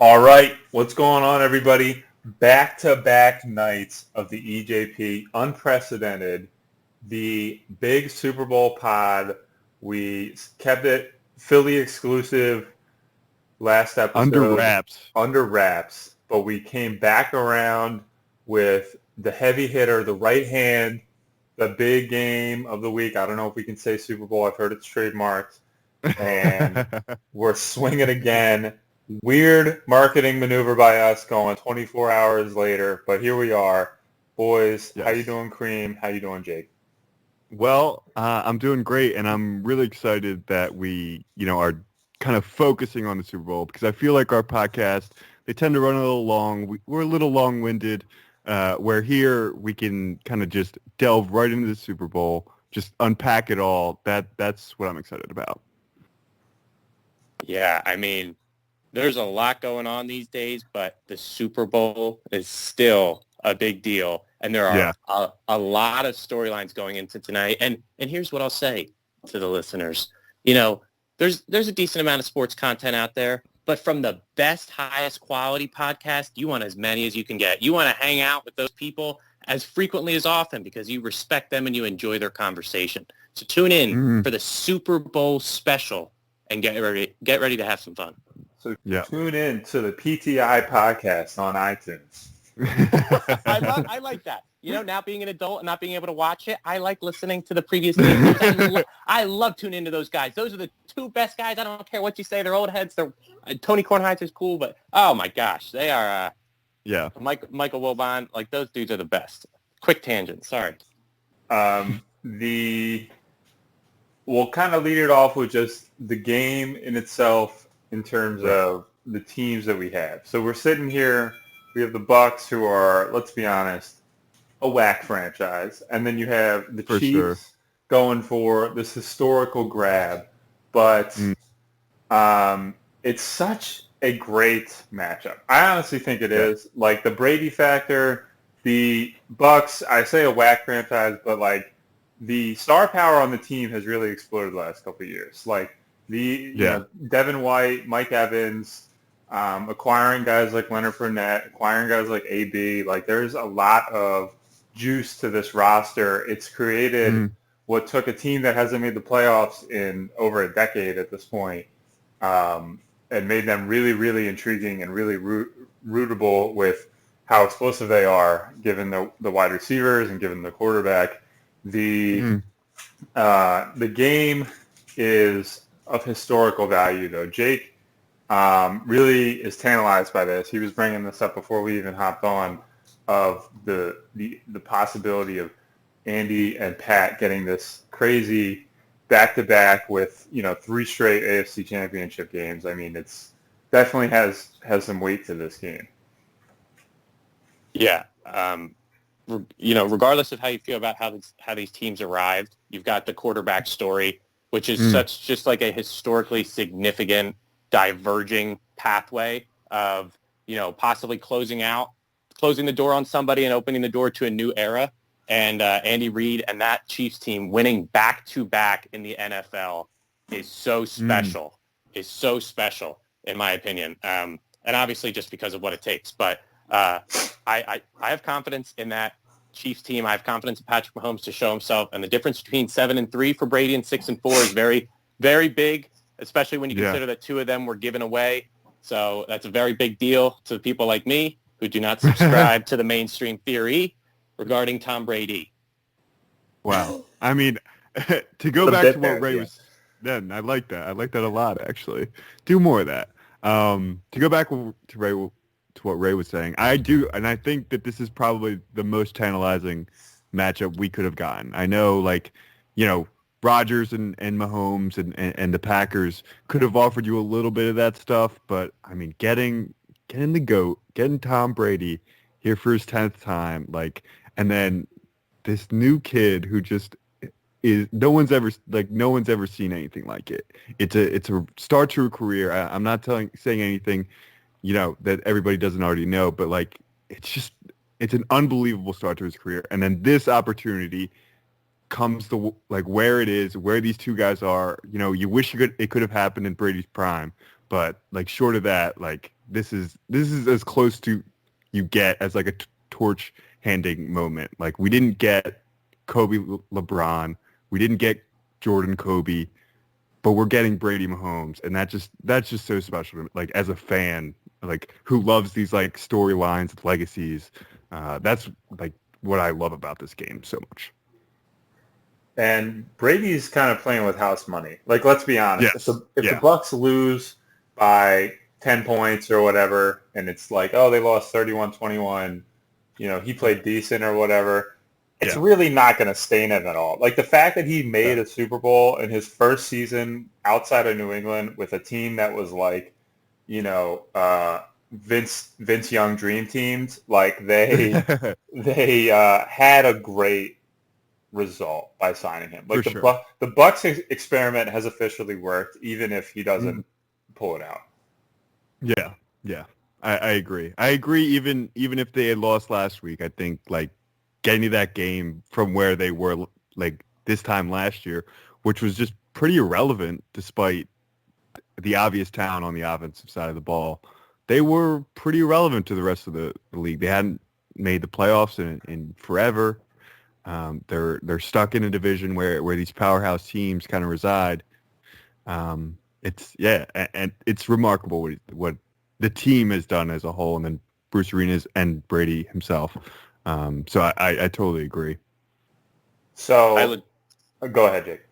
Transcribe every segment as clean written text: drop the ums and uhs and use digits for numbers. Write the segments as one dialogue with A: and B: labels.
A: All right, what's going on, everybody? Back-to-back nights of the EJP, unprecedented. The big Super Bowl pod. We kept it Philly exclusive last
B: Under
A: episode
B: wraps.
A: under wraps, but we came back around with the heavy hitter, the right hand, the big game of the week. I don't know if we can say Super Bowl. I've heard it's trademarked. And we're swinging again. Weird marketing maneuver by us going 24 hours later, but here we are. Boys, how you
B: Yes.
A: doing, Cream? How you doing, Jake?
B: Well, I'm doing great, and I'm really excited that we, are kind of focusing on the Super Bowl because I feel like our podcast, they tend to run a little long. We're a little long-winded, where here we can kind of just delve right into the Super Bowl, just unpack it all. That's what I'm excited about.
C: Yeah, I mean, there's a lot going on these days, but the Super Bowl is still a big deal. And there are
B: Yeah.
C: a lot of storylines going into tonight. And here's what I'll say to the listeners. You know, there's a decent amount of sports content out there, but from the best, highest quality podcast, you want as many as you can get. You want to hang out with those people as frequently as often because you respect them and you enjoy their conversation. So tune in for the Super Bowl special and get ready to have some fun.
A: So
B: Yeah.
A: tune in to the PTI podcast on iTunes.
C: I like that. You know, now being an adult and not being able to watch it, I like listening to the previous games. I love tuning into those guys. Those are the two best guys. I don't care what you say. They're old heads. They're Tony Kornheiser's cool, but oh my gosh, they are.
B: Yeah.
C: Michael Wilbon, like those dudes are the best. Quick tangent. Sorry.
A: We'll kind of lead it off with just the game in itself in terms of the teams that we have. So we're sitting here. We have the Bucks, who are, let's be honest, a whack franchise, and then you have the
B: For
A: Chiefs
B: sure.
A: going for this historical grab. But it's such a great matchup. I honestly think it is. Like the Brady factor, the Bucks. I say a whack franchise, but like the star power on the team has really exploded the last couple of years. Like Devin White, Mike Evans, acquiring guys like Leonard Fournette, acquiring guys like AB. Like there's a lot of juice to this roster. It's created what took a team that hasn't made the playoffs in over a decade at this point, and made them really, really intriguing and really rootable with how explosive they are, given the wide receivers and given the quarterback. The game is of historical value, though. Jake really is tantalized by this. He was bringing this up before we even hopped on, of the possibility of Andy and Pat getting this crazy back-to-back with 3 straight AFC Championship games. I mean, it's definitely has some weight to this game.
C: Yeah. Regardless of how you feel about how these teams arrived, you've got the quarterback story, which is just like a historically significant diverging pathway of, possibly closing the door on somebody and opening the door to a new era. And Andy Reid and that Chiefs team winning back-to-back in the NFL is so special. Is so special, in my opinion. And obviously just because of what it takes. But I have confidence in that Chiefs team. I have confidence in Patrick Mahomes to show himself. And the difference between 7-3 for Brady and 6-4 is very, very big, especially when you consider that 2 of them were given away. So that's a very big deal to people like me who do not subscribe to the mainstream theory regarding Tom Brady.
B: Wow. I mean, to go back to what Ray was then, I like that. I like that a lot, actually. Do more of that. To go back to what Ray was saying, I do, and I think that this is probably the most tantalizing matchup we could have gotten. I know, Rodgers and Mahomes and the Packers could have offered you a little bit of that stuff, but I mean, getting the GOAT, getting Tom Brady here for his 10th time, and then this new kid who just is no one's ever seen anything like it. It's a start to a career. I'm not saying anything, that everybody doesn't already know, but it's an unbelievable start to his career. And then this opportunity comes to where it is, where these two guys are. You wish it could have happened in Brady's prime, but short of that, this is as close to you get as like a torch handing moment. Like we didn't get Kobe LeBron, we didn't get Jordan Kobe, but we're getting Brady Mahomes, and that's just so special. Like as a fan, like who loves these like storylines, legacies. That's like what I love about this game so much.
A: And Brady's kind of playing with house money. Like, let's be honest.
B: Yes.
A: If the Bucks lose by 10 points or whatever, and it's like, oh, they lost 31-21, he played decent or whatever, it's really not going to stain him at all. Like, the fact that he made a Super Bowl in his first season outside of New England with a team that was like, Vince Young dream teams, like they had a great result by signing him. Like the Bucks experiment has officially worked, even if he doesn't pull it out.
B: Yeah. I agree. Even if they had lost last week, I think like getting to that game from where they were like this time last year, which was just pretty irrelevant despite the obvious talent on the offensive side of the ball. They were pretty irrelevant to the rest of the league. They hadn't made the playoffs in forever. They're stuck in a division where these powerhouse teams kind of reside. And it's remarkable what the team has done as a whole, and then Bruce Arenas and Brady himself. So I totally agree.
A: So go ahead, Jake.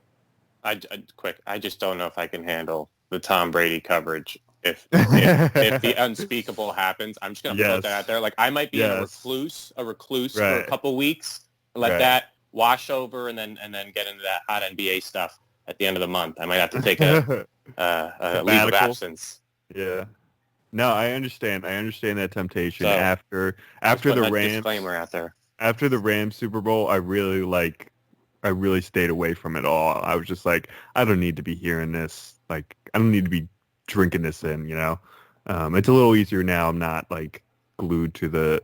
C: I just don't know if I can handle the Tom Brady coverage. If the unspeakable happens, I'm just gonna put that out there. Like I might be a recluse for a couple weeks. Let that wash over and then get into that hot NBA stuff at the end of the month. I might have to take a leave of absence.
B: Yeah. No, I understand. That temptation. So, after the Rams
C: disclaimer out there.
B: After the Rams Super Bowl, I really stayed away from it all. I was just like, I don't need to be hearing this. Like, I don't need to be drinking this in. It's a little easier now. I'm not like glued to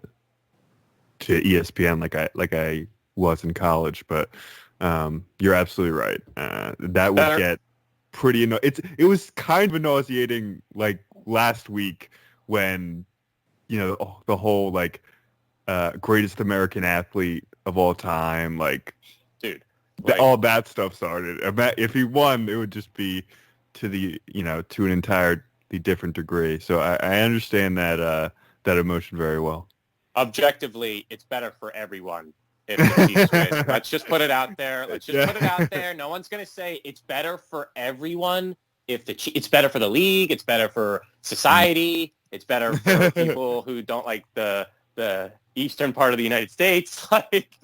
B: ESPN like I was in college, but you're absolutely right. That would get pretty it was kind of nauseating like last week when the whole like greatest American athlete of all time, like
C: dude,
B: all that stuff started. If he won, it would just be to the to an entirely different degree. So I understand that emotion very well.
C: Objectively, it's better for everyone if the Chiefs win. Let's just put it out there. No one's going to say it's better for everyone if it's better for the league. It's better for society. It's better for people who don't like the eastern part of the United States. Like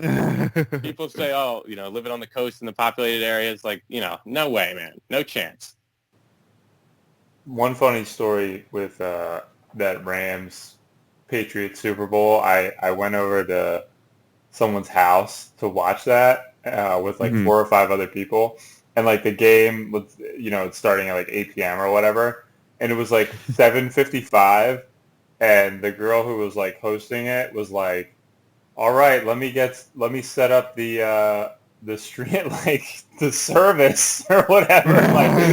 C: people say, oh, living on the coast in the populated areas, like, no way, man. No chance.
A: One funny story with that Rams Patriots Super Bowl, I went over to someone's house to watch that with like 4 or 5 other people, and like the game was it's starting at like 8 p.m. or whatever, and it was like 7:55, and the girl who was like hosting it was like, all right, let me set up the stream, like the service or whatever,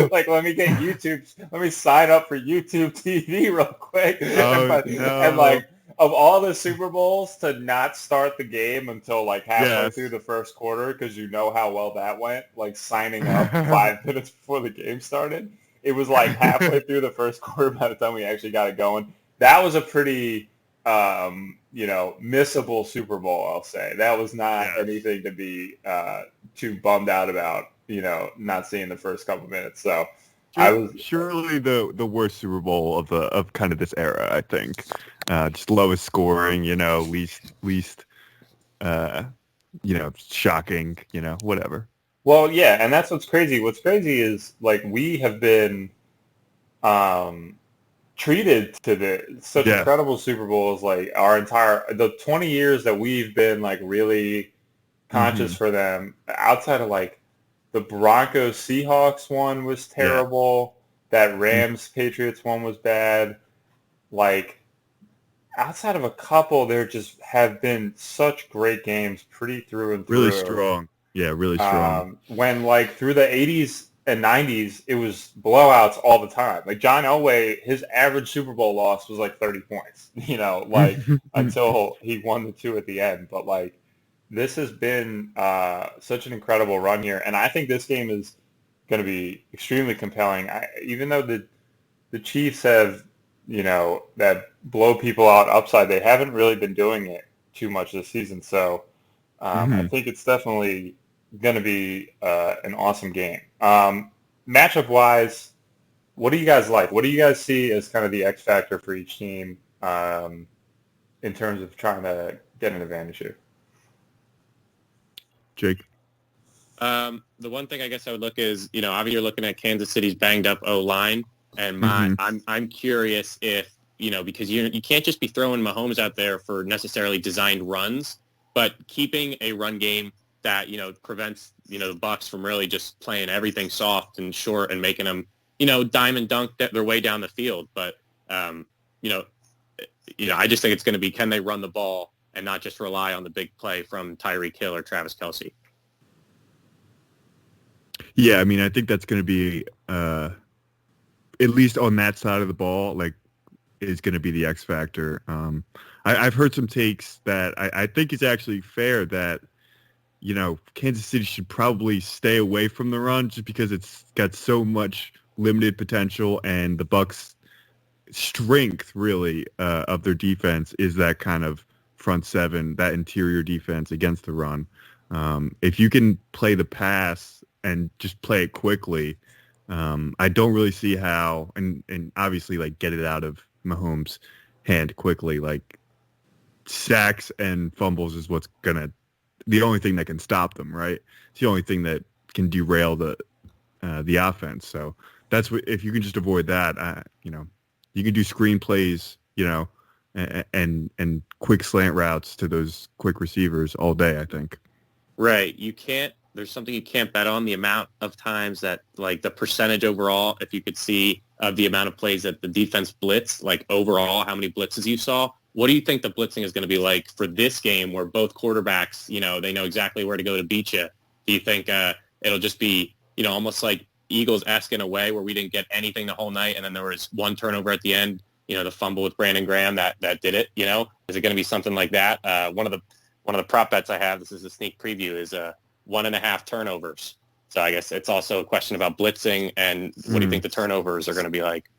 A: like let me get YouTube, let me sign up for YouTube TV real quick. And like of all the Super Bowls to not start the game until like halfway through the first quarter, because how well that went, like signing up 5 minutes before the game started. It was like halfway through the first quarter by the time we actually got it going. That was a pretty missable Super Bowl, I'll say. That was not anything to be too bummed out about, not seeing the first couple minutes. So I was
B: surely the worst Super Bowl of kind of this era, I think. Just lowest scoring, least shocking, whatever.
A: Well, yeah, and that's what's crazy. What's crazy is like we have been treated to such incredible Super Bowls, like the 20 years that we've been like really conscious for them. Outside of like the Broncos Seahawks one was terrible. That Rams Patriots one was bad. Like outside of a couple, there just have been such great games, pretty through and through.
B: Really strong. Yeah, really strong.
A: When like through the 80s, and 90s, it was blowouts all the time. Like John Elway, his average Super Bowl loss was like 30 points, like until he won the two at the end. But like this has been such an incredible run here, and I think this game is going to be extremely compelling. Even though the Chiefs have, that blow people out upside, they haven't really been doing it too much this season. So I think it's definitely going to be an awesome game. Matchup-wise, what do you guys like? What do you guys see as kind of the X factor for each team in terms of trying to get an advantage here?
B: Jake?
C: The one thing I guess I would look is, obviously you're looking at Kansas City's banged up O-line, and I'm curious if, because you can't just be throwing Mahomes out there for necessarily designed runs, but keeping a run game that, prevents, the Bucs from really just playing everything soft and short and making them, dime and dunk their way down the field. But, I just think it's going to be, can they run the ball and not just rely on the big play from Tyreek Hill or Travis Kelce?
B: Yeah, I mean, I think that's going to be, at least on that side of the ball, like, is going to be the X factor. I've heard some takes that I think it's actually fair that, Kansas City should probably stay away from the run just because it's got so much limited potential, and the Bucs' strength, really, of their defense is that kind of front seven, that interior defense against the run. If you can play the pass and just play it quickly, I don't really see how, and obviously, like, get it out of Mahomes' hand quickly. Like, sacks and fumbles is what's the only thing that can stop them, right? It's the only thing that can derail the offense. So that's what, if you can just avoid that, you can do screen plays, and quick slant routes to those quick receivers all day, I think.
C: Right. There's something you can't bet on, the amount of times that, like, the percentage overall, if you could see of the amount of plays that the defense blitzed, like overall, how many blitzes you saw. What do you think the blitzing is going to be like for this game where both quarterbacks, they know exactly where to go to beat you? Do you think it'll just be, almost like Eagles-esque in a way where we didn't get anything the whole night and then there was one turnover at the end, the fumble with Brandon Graham that did it, Is it going to be something like that? One of the prop bets I have, this is a sneak preview, is 1.5 turnovers. So I guess it's also a question about blitzing, and what do you think the turnovers are going to be like?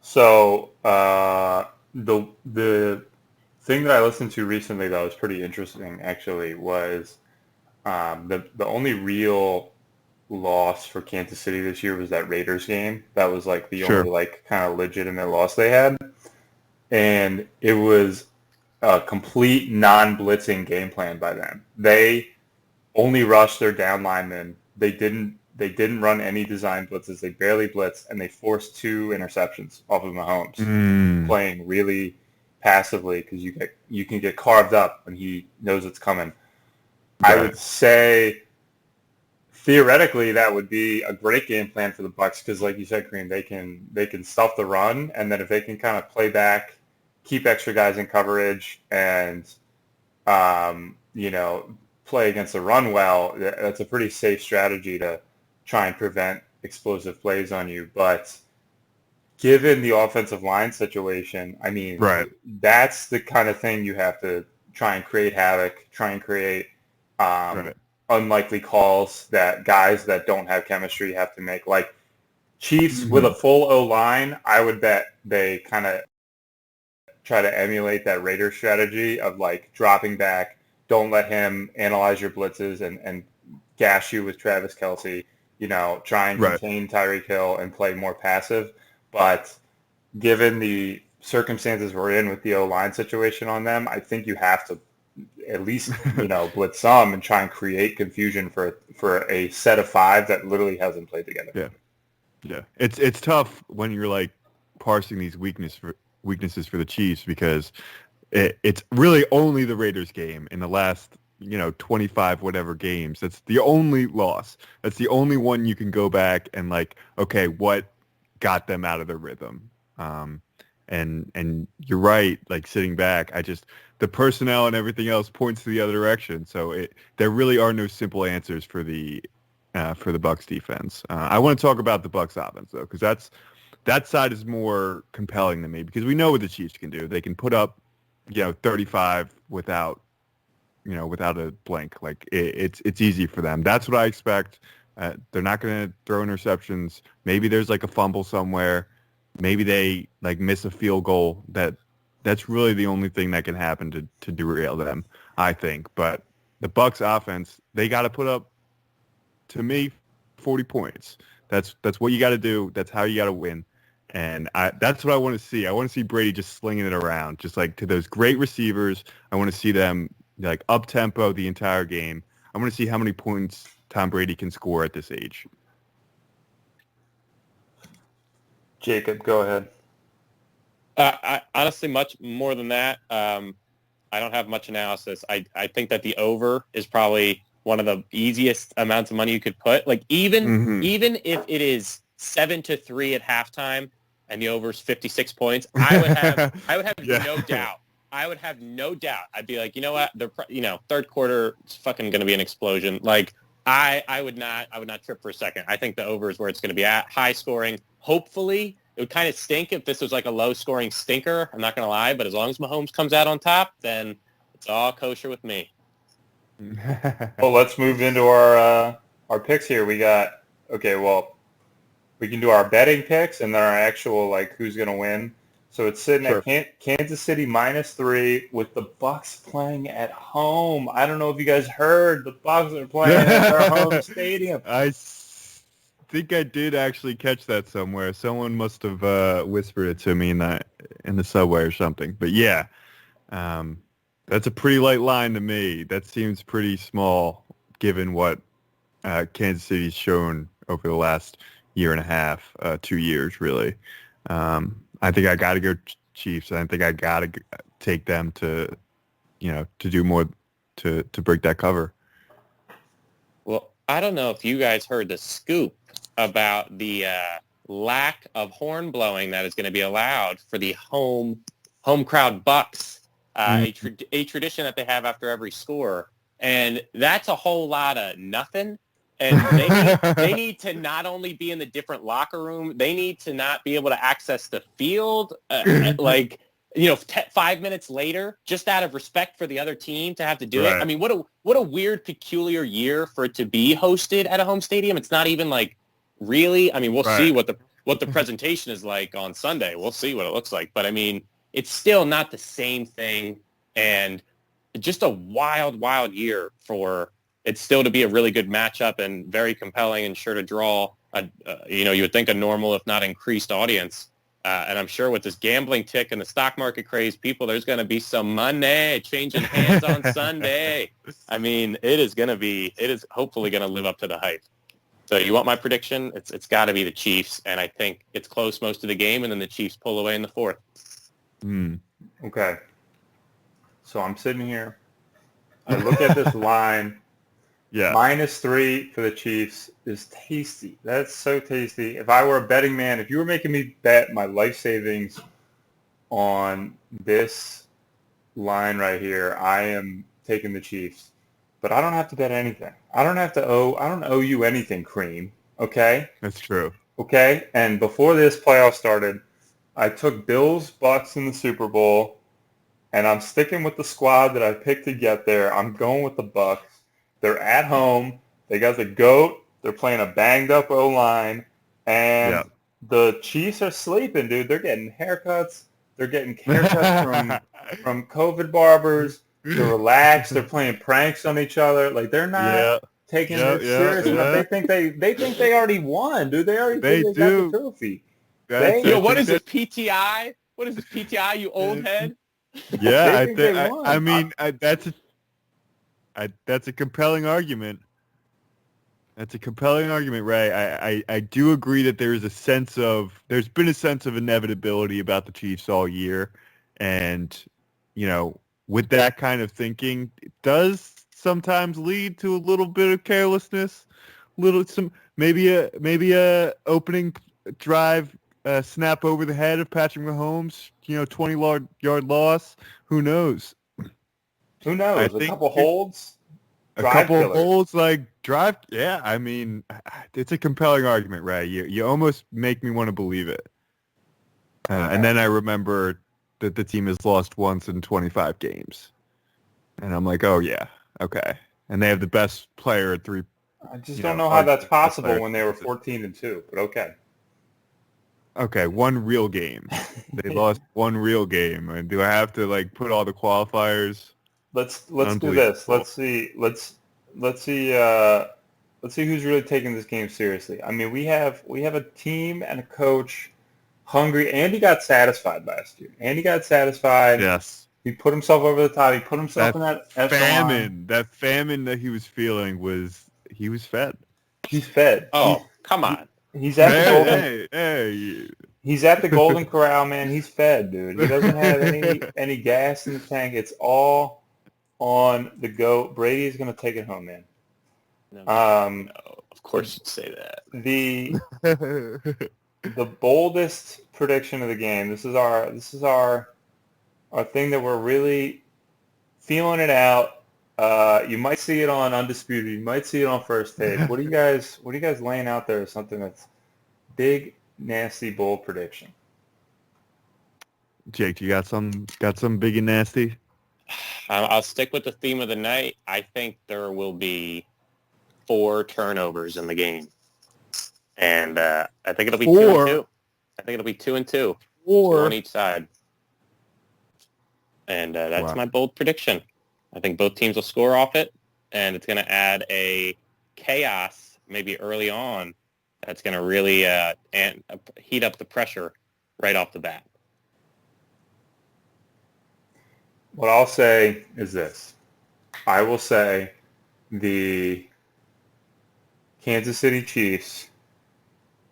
A: So the thing that I listened to recently that was pretty interesting actually was the only real loss for Kansas City this year was that Raiders game. That was like the only like kind of legitimate loss they had, and it was a complete non-blitzing game plan by them. They only rushed their down linemen. They didn't run any design blitzes. They barely blitzed, and they forced 2 interceptions off of Mahomes, playing really passively because you can get carved up when he knows it's coming. Right. I would say theoretically that would be a great game plan for the Bucs because, like you said, Kareem, they can stuff the run, and then if they can kind of play back, keep extra guys in coverage, and play against the run well, that's a pretty safe strategy to try and prevent explosive plays on you. But given the offensive line situation, I mean, that's the kind of thing you have to try and create havoc, try and create unlikely calls that guys that don't have chemistry have to make. Like Chiefs with a full O-line, I would bet they kind of try to emulate that Raiders strategy of like dropping back, don't let him analyze your blitzes and gash you with Travis Kelce, try and contain Tyreek Hill and play more passive. But given the circumstances we're in with the O-line situation on them, I think you have to at least, blitz some and try and create confusion for a set of 5 that literally hasn't played together.
B: Yeah. Yeah. It's tough when you're like parsing these weaknesses for the Chiefs because it's really only the Raiders game in the last, 25 whatever games. That's the only loss. That's the only one you can go back and like, okay, what got them out of their rhythm? And you're right, like sitting back, the personnel and everything else points to the other direction. So there really are no simple answers for the for the Bucs defense. I want to talk about the Bucs offense though, because that side is more compelling to me because we know what the Chiefs can do. They can put up 35 without a blink. Like it's easy for them. That's what I expect. They're not going to throw interceptions. Maybe there's like a fumble somewhere. Maybe they like miss a field goal. That's really the only thing that can happen to derail them, I think. But the Bucs offense, they got to put up, to me, 40 points. That's what you got to do. That's how you got to win. And that's what I want to see. I want to see Brady just slinging it around, just like to those great receivers. I want to see them like up tempo the entire game. I want to see how many points Tom Brady can score at this age.
A: Jacob, go ahead.
C: I honestly, much more than that. I don't have much analysis. I think that the over is probably one of the easiest amounts of money you could put. Like even if it is 7-3 at halftime and the over is 56 points, I would have no doubt. I would have no doubt. I'd be like, you know what? Third quarter is fucking going to be an explosion. Like I would not trip for a second. I think the over is where it's going to be at, high scoring. Hopefully, it would kind of stink if this was like a low scoring stinker. I'm not going to lie, but as long as Mahomes comes out on top, then it's all kosher with me.
A: Well, let's move into our picks here. We got we can do our betting picks and then our actual like who's going to win. So it's sitting at Kansas City -3 with the Bucs playing at home. I don't know if you guys heard the Bucs are playing at their home stadium.
B: I think I did actually catch that somewhere. Someone must have whispered it to me in the subway or something. But yeah, that's a pretty light line to me. That seems pretty small given what Kansas City's shown over the last year and a half, 2 years really. I think I got to go Chiefs. I think I got to take them to do more to break that cover.
C: Well, I don't know if you guys heard the scoop about the lack of horn blowing that is going to be allowed for the home crowd Bucs, a tradition that they have after every score, and that's a whole lot of nothing. And they need to not only be in the different locker room, they need to not be able to access the field, 5 minutes later, just out of respect for the other team to have to do it. I mean, what a weird, peculiar year for it to be hosted at a home stadium. It's not even like really. I mean, we'll see what the presentation is like on Sunday. We'll see what it looks like. But I mean, it's still not the same thing, and just a wild, wild year for. It's still to be a really good matchup and very compelling and sure to draw, you would think a normal, if not increased audience. And I'm sure with this gambling tick and the stock market craze, there's going to be some money changing hands on Sunday. I mean, it is hopefully going to live up to the hype. So you want my prediction? It's got to be the Chiefs. And I think it's close most of the game. And then the Chiefs pull away in the fourth.
A: Okay. So I'm sitting here. I look at this line.
B: Yeah.
A: -3 for the Chiefs is tasty. That's so tasty. If I were a betting man, if you were making me bet my life savings on this line right here, I am taking the Chiefs. But I don't have to bet anything. I don't owe you anything, Cream. Okay?
B: That's true.
A: Okay? And before this playoff started, I took Bills, Bucs in the Super Bowl, and I'm sticking with the squad that I picked to get there. I'm going with the Bucs. They're at home. They got the GOAT. They're playing a banged-up O-line. And the Chiefs are sleeping, dude. They're getting haircuts. They're getting haircuts from COVID barbers. They're relaxed. They're playing pranks on each other. Like, they're not taking it serious enough. They think they already won, dude. They already think they got the trophy.
C: What is this, PTI? What is this, PTI, you old head?
B: Yeah, I mean, that's a compelling argument. That's a compelling argument, Ray. I do agree that there's been a sense of inevitability about the Chiefs all year. And, with that kind of thinking, it does sometimes lead to a little bit of carelessness, maybe a opening drive snap over the head of Patrick Mahomes, 20-yard loss. Who knows?
A: Who knows? A couple holds?
B: a couple of bowls like drive. Yeah, I mean, it's a compelling argument, Ray. You almost make me want to believe it. And then I remember that the team has lost once in 25 games, and I'm like, oh yeah, okay. And they have the best player at 3.
A: I just don't know how that's possible when they were 14-2. But okay.
B: Okay, one real game. They lost one real game, and do I have to like put all the qualifiers?
A: Let's do this. Let's see who's really taking this game seriously. I mean, we have a team and a coach hungry. Andy got satisfied last year. Andy got satisfied.
B: Yes.
A: He put himself over the top. He put himself in that
B: famine. That famine that he was feeling he was fed.
A: He's fed.
C: Oh, come on.
A: He's at the Golden. He's at the Golden Corral, man. He's fed, dude. He doesn't have any gas in the tank. It's all on the go. Brady is going to take it home, man.
C: No, of course you'd say that.
A: The boldest prediction of the game. This is our thing that we're really feeling it out. You might see it on Undisputed. You might see it on First Take. What are you guys laying out there as something that's big, nasty, bold prediction?
B: Jake, you got some big and nasty?
C: I'll stick with the theme of the night. I think there will be 4 turnovers in the game, and I think it'll be 2-2. I think it'll be 2-2, 4 on each side, and that's my bold prediction. I think both teams will score off it, and it's going to add a chaos maybe early on that's going to really heat up the pressure right off the bat.
A: What I'll say is this. I will say the Kansas City Chiefs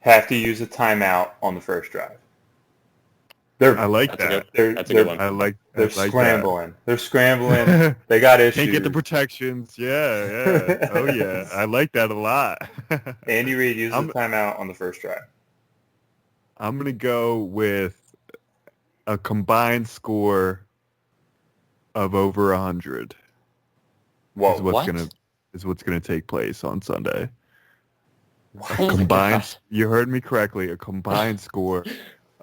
A: have to use a timeout on the first drive.
B: I like that.
C: That's a good one.
A: They're scrambling. They're scrambling. They got issues.
B: Can't get the protections. Yeah. Oh, yeah. I like that a lot.
A: Andy Reid uses a timeout on the first drive.
B: I'm going to go with a combined score of over 100.
A: Whoa,
B: is what's going to take place on Sunday.
C: What?
B: You heard me correctly. A combined score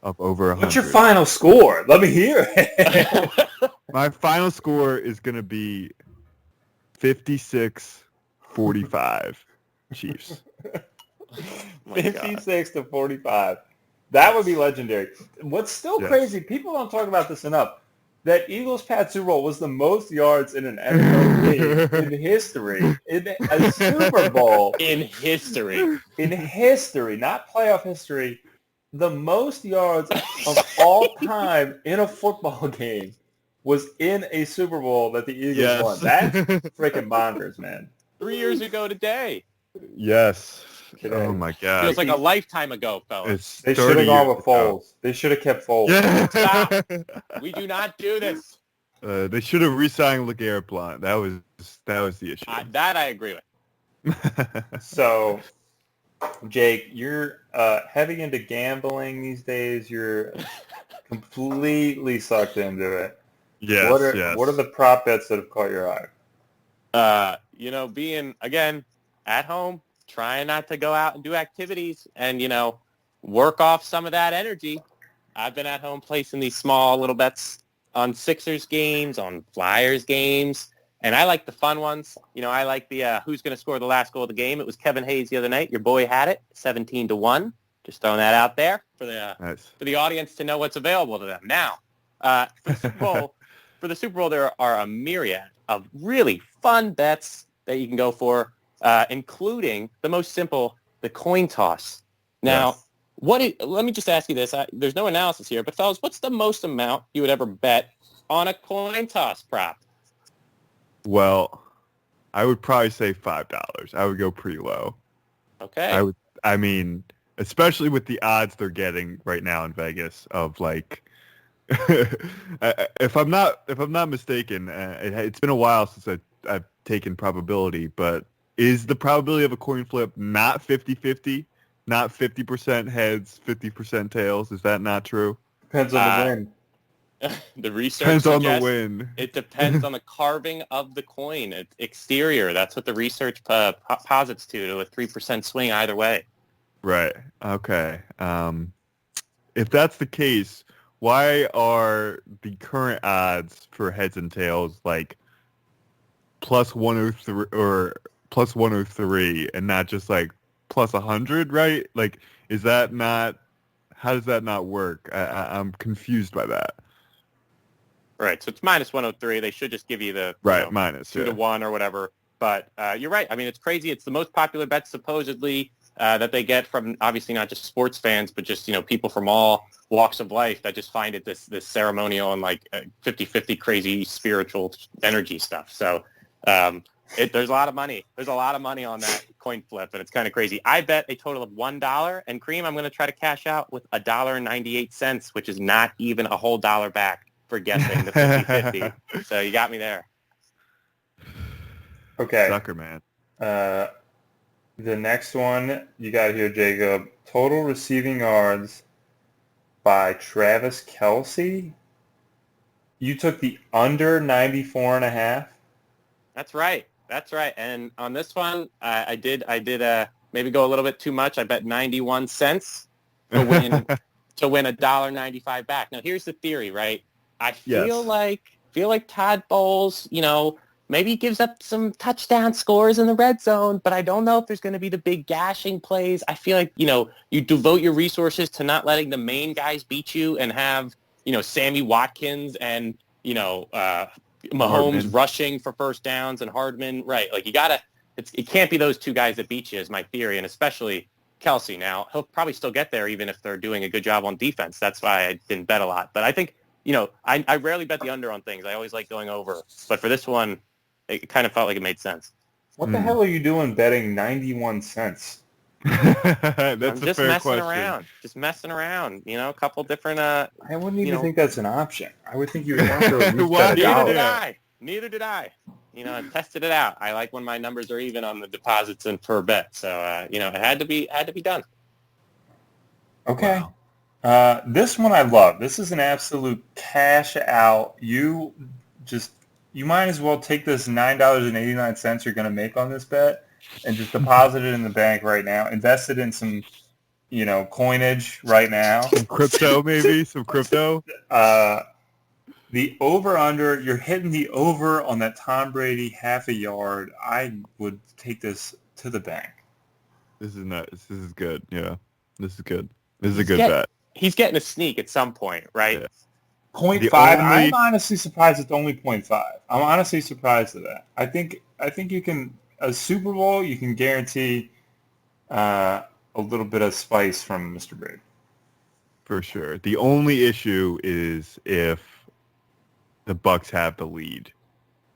B: of over 100.
A: What's your final score? Let me hear it.
B: My final score is going to be 56-45 Chiefs.
A: 56-45. That would be legendary. What's still crazy, people don't talk about this enough, that Eagles-Pats Super Bowl was the most yards in an NFL game in history. In a Super Bowl.
C: In history.
A: In history, not playoff history. The most yards of all time in a football game was in a Super Bowl that the Eagles won. That's freaking bonkers, man.
C: 3 years ago today.
B: Yes.
A: Today.
B: Oh, my God.
C: Feels like a lifetime ago, fellas.
A: They should have gone with Foles. They should have kept Foles.
B: Yeah.
C: Stop. We do not do this.
B: They should have re-signed LeGarrette Blount. That was the issue.
C: That I agree with.
A: So, Jake, you're heavy into gambling these days. You're completely sucked into it.
B: Yes,
A: What are the prop bets that have caught your eye?
C: Being, again, at home, trying not to go out and do activities and, work off some of that energy. I've been at home placing these small little bets on Sixers games, on Flyers games, and I like the fun ones. I like the who's going to score the last goal of the game. It was Kevin Hayes the other night. Your boy had it, 17-1. Just throwing that out there for the audience to know what's available to them. Now, for the Super Bowl, there are a myriad of really fun bets that you can go for, including the most simple, the coin toss. Now, let me just ask you this. There's no analysis here, but fellas, what's the most amount you would ever bet on a coin toss prop?
B: Well, I would probably say $5. I would go pretty low.
C: Okay.
B: I mean, especially with the odds they're getting right now in Vegas of like, if I'm not mistaken, it's been a while since I've taken probability, but is the probability of a coin flip not 50-50? Not 50% heads, 50% tails? Is that not true?
A: Depends on the win.
C: The research
B: depends on the
C: suggests
B: win.
C: it depends on the carving of the coin. It's exterior. That's what the research posits to a 3% swing either way.
B: Right. Okay. If that's the case, why are the current odds for heads and tails like plus 103 or plus 103 and not just like plus 100? Right? Like, is that not? How does that not work? I'm confused by that.
C: Right. So it's minus 103. They should just give you the
B: minus
C: 2 to 1 or whatever. But you're right. I mean, it's crazy. It's the most popular bet supposedly that they get from obviously not just sports fans, but just, people from all walks of life that just find it this ceremonial and like 50-50 crazy spiritual energy stuff. So there's a lot of money. There's a lot of money on that coin flip, and it's kind of crazy. I bet a total of $1, and Cream, I'm going to try to cash out with $1.98, which is not even a whole dollar back for guessing the 50-50. So you got me there.
A: Okay.
B: Sucker, man.
A: The next one you got here, Jacob. Total receiving yards by Travis Kelce. You took the under 94.5.
C: That's right. And on this one, I did maybe go a little bit too much. I bet 91 cents to win $1.95 back. Now here's the theory, right? I feel like Todd Bowles, maybe he gives up some touchdown scores in the red zone, but I don't know if there's going to be the big gashing plays. I feel like, you devote your resources to not letting the main guys beat you and have, Sammy Watkins and, Mahomes
B: Hardman
C: rushing for first downs and Hardman. Right. Like it can't be those two guys that beat you is my theory. And especially Kelce. Now he'll probably still get there even if they're doing a good job on defense. That's why I didn't bet a lot, but I think, I rarely bet the under on things. I always like going over, but for this one, it kind of felt like it made sense.
A: What the hell are you doing betting 91 cents?
B: That's
C: I'm just
B: fair
C: messing
B: question.
C: around. Just messing around. A couple different.
A: I wouldn't even think that's an option. I would think you would want to at least bet
C: Neither did I. I tested it out. I like when my numbers are even on the deposits and per bet. So it had to be done.
A: Okay. Wow. This one I love. This is an absolute cash out. You might as well take this $9.89 you're going to make on this bet and just deposit it in the bank right now. Invest it in some, coinage right now.
B: Some crypto, maybe? Some crypto?
A: The over-under, you're hitting the over on that Tom Brady half a yard. I would take this to the bank.
B: This is nuts. This is good. Yeah. This is good. This is a good bet.
C: He's getting a sneak at some point, right?
B: Yeah.
A: 0.5. I'm honestly surprised it's only 0.5. I'm honestly surprised at that. I think you can a Super Bowl. You can guarantee a little bit of spice from Mr. Brady.
B: For sure. The only issue is if the Bucs have the lead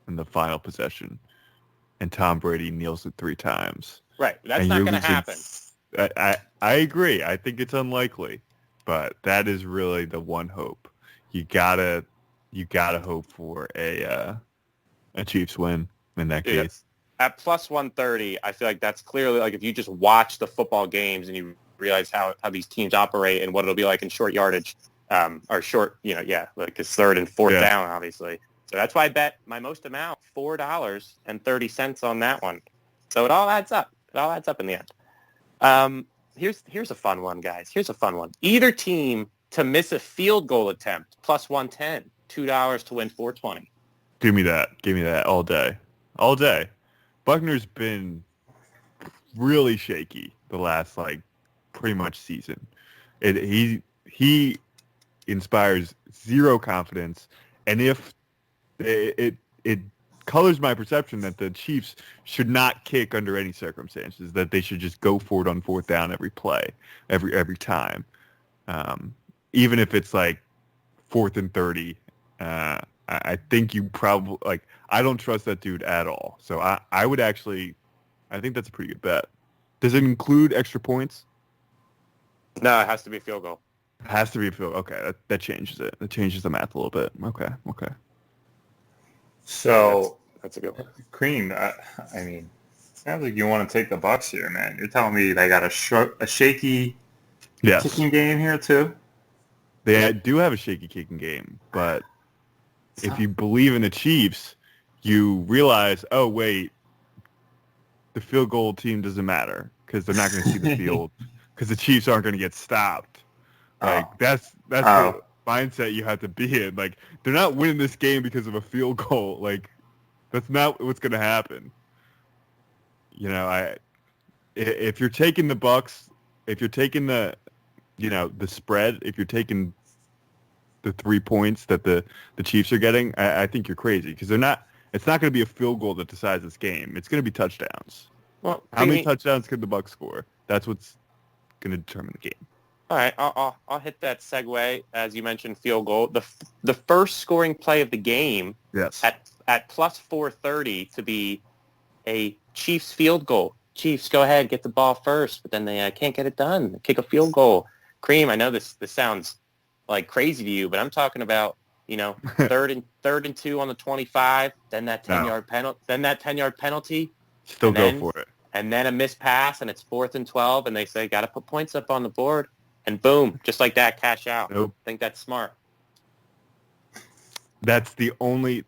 B: in the final possession, and Tom Brady kneels it 3 times.
C: Right. That's not going to happen.
B: I agree. I think it's unlikely, but that is really the one hope. You gotta hope for a Chiefs win in that case.
C: At plus 130, I feel like that's clearly like if you just watch the football games and you realize how these teams operate and what it'll be like in short yardage, or short, like it's third and fourth down, obviously. So that's why I bet my most amount, $4.30 on that one. So it all adds up. It all adds up in the end. Here's a fun one, guys. Here's a fun one. Either team to miss a field goal attempt, plus 110, $2 to win 420.
B: Give me that all day. All day. Buckner's been really shaky the last pretty much season. He inspires zero confidence, and if it colors my perception that the Chiefs should not kick under any circumstances, that they should just go for it on 4th down every play, every time. Even if it's 4th and 30, I think you probably I don't trust that dude at all. So I would actually, I think that's a pretty good bet. Does it include extra points?
C: No, it has to be a field goal.
B: It has to be a field. Okay, that changes it. That changes the math a little bit. Okay.
A: So
C: that's a good one.
A: Cream. I mean, sounds like you want to take the Bucs here, man. You're telling me they got a shaky kicking game here too?
B: They do have a shaky kicking game, but if you believe in the Chiefs, you realize, oh wait, the field goal team doesn't matter because they're not going to see the field because the Chiefs aren't going to get stopped. Like that's the mindset you have to be in. Like they're not winning this game because of a field goal. Like that's not what's going to happen. You know, if you're taking the Bucks, if you're taking the spread, if you're taking the 3 points that the Chiefs are getting, I think you're crazy because they're not. It's not going to be a field goal that decides this game. It's going to be touchdowns.
C: Well,
B: how many touchdowns could the Bucks score? That's what's going to determine the game.
C: All right, I'll hit that segue as you mentioned field goal. The first scoring play of the game.
B: Yes.
C: At plus 430 to be a Chiefs field goal. Chiefs, go ahead, get the ball first, but then they can't get it done. Kick a field goal. Cream, I know this sounds like crazy to you, but I'm talking about, third and 2 on the 25, then that 10-yard penalty, then that 10-yard penalty.
B: Still go for it.
C: And then a missed pass, and it's 4th and 12, and they say, got to put points up on the board. And boom, just like that, cash out.
B: Nope.
C: I think that's smart.
B: That's the only,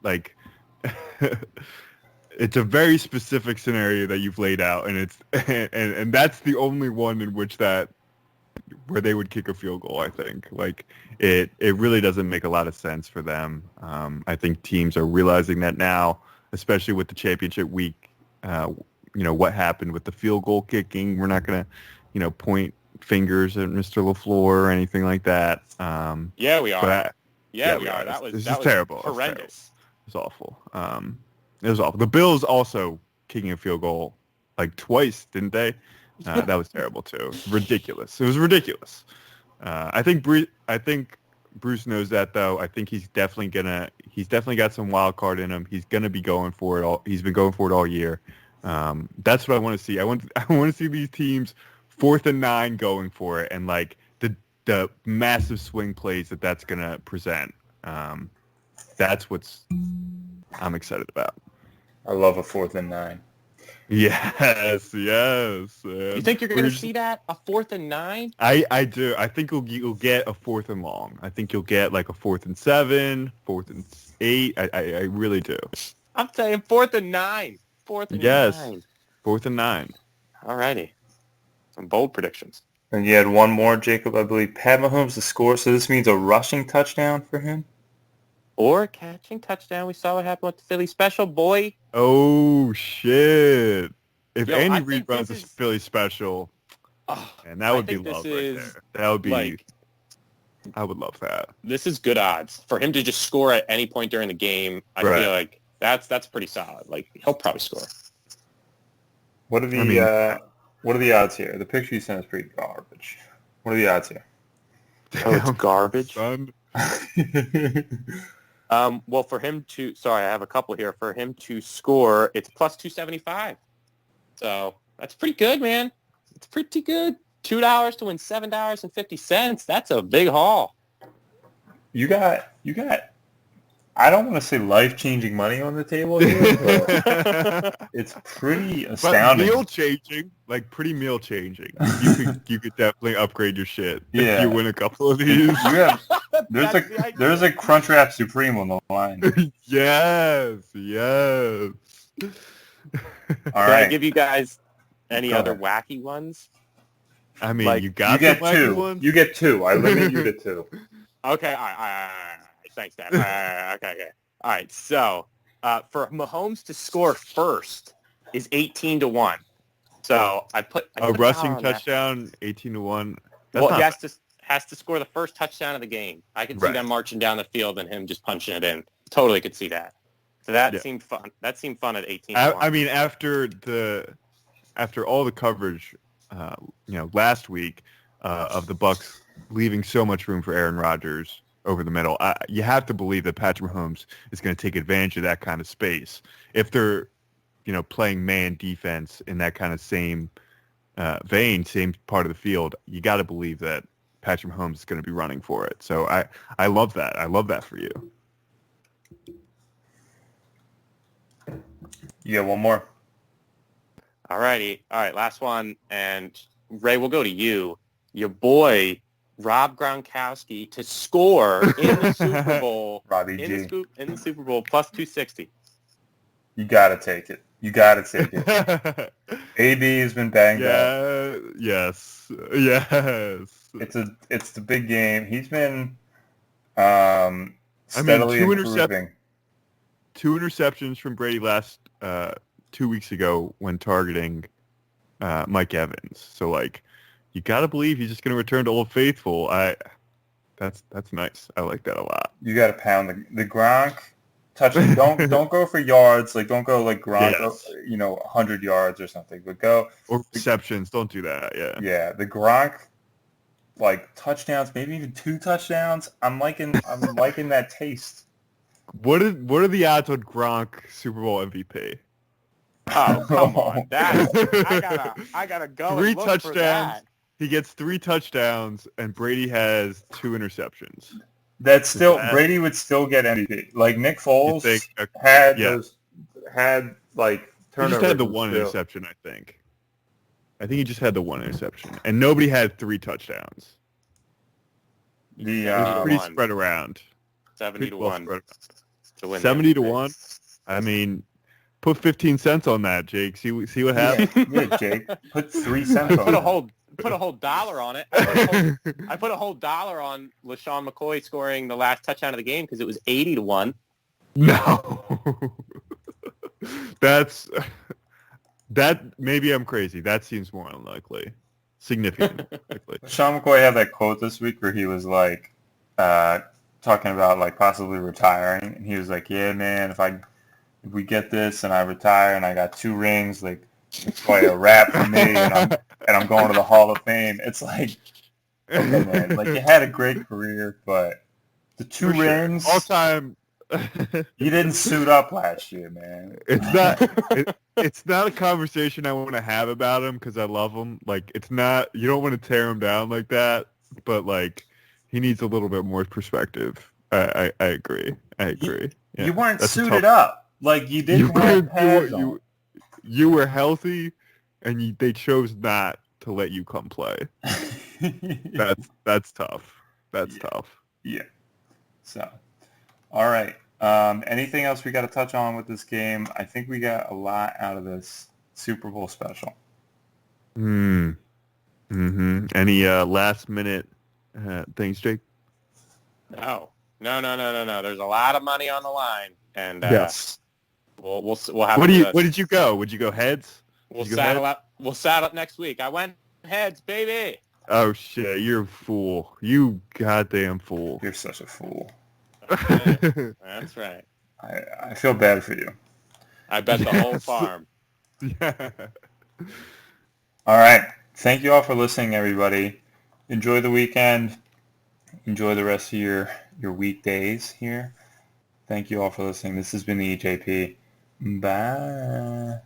B: it's a very specific scenario that you've laid out, and it's and that's the only one in which where they would kick a field goal, I think. It really doesn't make a lot of sense for them. I think teams are realizing that now, especially with the championship week, what happened with the field goal kicking. We're not going to, point fingers at Mr. LaFleur or anything like that.
C: Yeah, we are.
B: We
C: are. That was
B: terrible.
C: Horrendous.
B: It was awful. It was awful. The Bills also kicking a field goal twice, didn't they? That was terrible too. Ridiculous. It was ridiculous. I think Bruce knows that though. I think he's definitely got some wild card in him. He's gonna be going for it he's been going for it all year. That's what I want to see. I want to see these teams 4th and 9 going for it, and the massive swing plays that's gonna present. That's what's I'm excited about.
A: I love a 4th and 9.
B: Yes.
C: You think you're going to see that? A 4th and 9?
B: I do. I think you'll get a 4th and long. I think you'll get a 4th and 7, 4th and 8. I really do.
C: I'm saying 4th and 9. 4th and 9.
B: Yes. 4th and 9.
C: All righty. Some bold predictions.
A: And you had one more, Jacob. I believe Pat Mahomes to score. So this means a rushing touchdown for him?
C: Or catching touchdown. We saw what happened with the Philly special, boy.
B: Oh, shit. If Andy Reid runs a Philly special, and that would be love right there. That would be, I would love that.
C: This is good odds. For him to just score at any point during the game, I feel like that's pretty solid. He'll probably score.
A: What are the odds here? The picture you sent is pretty garbage. What are the odds here?
C: Oh, it's garbage?
B: Son.
C: Well, for him to, I have a couple here. For him to score, it's plus 275. So that's pretty good, man. It's pretty good. $2 to win $7.50. That's a big haul.
A: You got. I don't want to say life-changing money on the table here, but it's pretty astounding.
B: But meal-changing, pretty meal-changing. You could definitely upgrade your shit if you win a couple of these.
A: There's a Crunchwrap Supreme on the line.
B: Yes.
A: All
C: Can
A: right.
C: I give you guys any other wacky ones?
B: I mean, you get
A: two.
B: Ones?
A: You get 2. I limit you to 2.
C: Okay, all right. Thanks, Dad. Okay. All right, so for Mahomes to score first is 18-1. So I put
B: a rushing touchdown, 18-1.
C: He has to score the first touchdown of the game. I could see them marching down the field and him just punching it in. Totally could see that. So that seemed fun. That seemed fun at 18-1.
B: I mean, after all the coverage, last week of the Bucks leaving so much room for Aaron Rodgers over the middle, you have to believe that Patrick Mahomes is going to take advantage of that kind of space. If they're, playing man defense in that kind of same vein, same part of the field, you got to believe that Patrick Mahomes is going to be running for it. So I love that. I love that for you.
A: You got one more.
C: All righty. All right, last one. And Ray, we'll go to you. Your boy, Rob Gronkowski to score in the Super Bowl.
A: Robbie G.
C: In the Super Bowl, plus 260.
A: You got to take it. You got to take it. AB has been banged up.
B: Yes.
A: It's the big game. He's been steadily improving.
B: 2 interceptions from Brady last 2 weeks ago when targeting Mike Evans. So like, you got to believe he's just going to return to Old Faithful. That's nice. I like that a lot.
A: You got to pound the Gronk. Touching. Don't go for yards. Like don't go like Gronk. Yes. 100 yards or something. But go
B: or receptions. Don't do that. Yeah.
A: Yeah. The Gronk, like touchdowns, maybe even 2 touchdowns. I'm liking that taste.
B: What are the odds on Gronk Super Bowl MVP?
C: Oh come on! I gotta go.
B: 3
C: and look
B: touchdowns.
C: For that.
B: He gets 3 touchdowns, and Brady has 2 interceptions.
A: That's still Brady would still get MVP. Like Nick Foles had like turnovers.
B: He just had the 1 interception, I think. He just had the 1 interception, and nobody had 3 touchdowns.
A: The
B: pretty spread around.
C: 70-1 to win.
B: 70-1. I mean, put 15 cents on that, Jake. See what happens.
A: Yeah, Jake. Put 3 cents on it.
C: Put a whole dollar on it. I put a whole dollar on LaShawn McCoy scoring the last touchdown of the game because it was 80-1.
B: No. That maybe I'm crazy. That seems more unlikely. Significantly unlikely.
A: LaShawn McCoy had that quote this week where he was like talking about like possibly retiring, and he was like, "Yeah, man, if we get this and I retire and I got 2 rings, like it's probably a wrap for me, and I'm going to the Hall of Fame." It's like, okay, man, like you had a great career, but the 2 rings,
B: all time.
A: You didn't suit up last year, man.
B: It's not a conversation I want to have about him because I love him. Like it's not. You don't want to tear him down like that, but like he needs a little bit more perspective. I agree. Yeah.
A: You weren't suited up. Like you didn't have pads on.
B: You were healthy, and they chose not to let you come play. That's tough. That's tough.
A: Yeah. So, all right. Anything else we got to touch on with this game? I think we got a lot out of this Super Bowl special.
B: Any last minute things, Jake?
C: No. There's a lot of money on the line, and
B: yes.
C: We'll have.
B: What did you go? Would you go heads?
C: We'll saddle up. We'll saddle up next week. I went heads, baby.
B: Oh shit! You're a fool. You goddamn fool.
A: You're such a fool.
C: That's right.
A: I feel bad for you.
C: I bet the whole farm.
B: Yeah.
A: All right. Thank you all for listening, everybody. Enjoy the weekend. Enjoy the rest of your weekdays here. Thank you all for listening. This has been the EJP. Bye.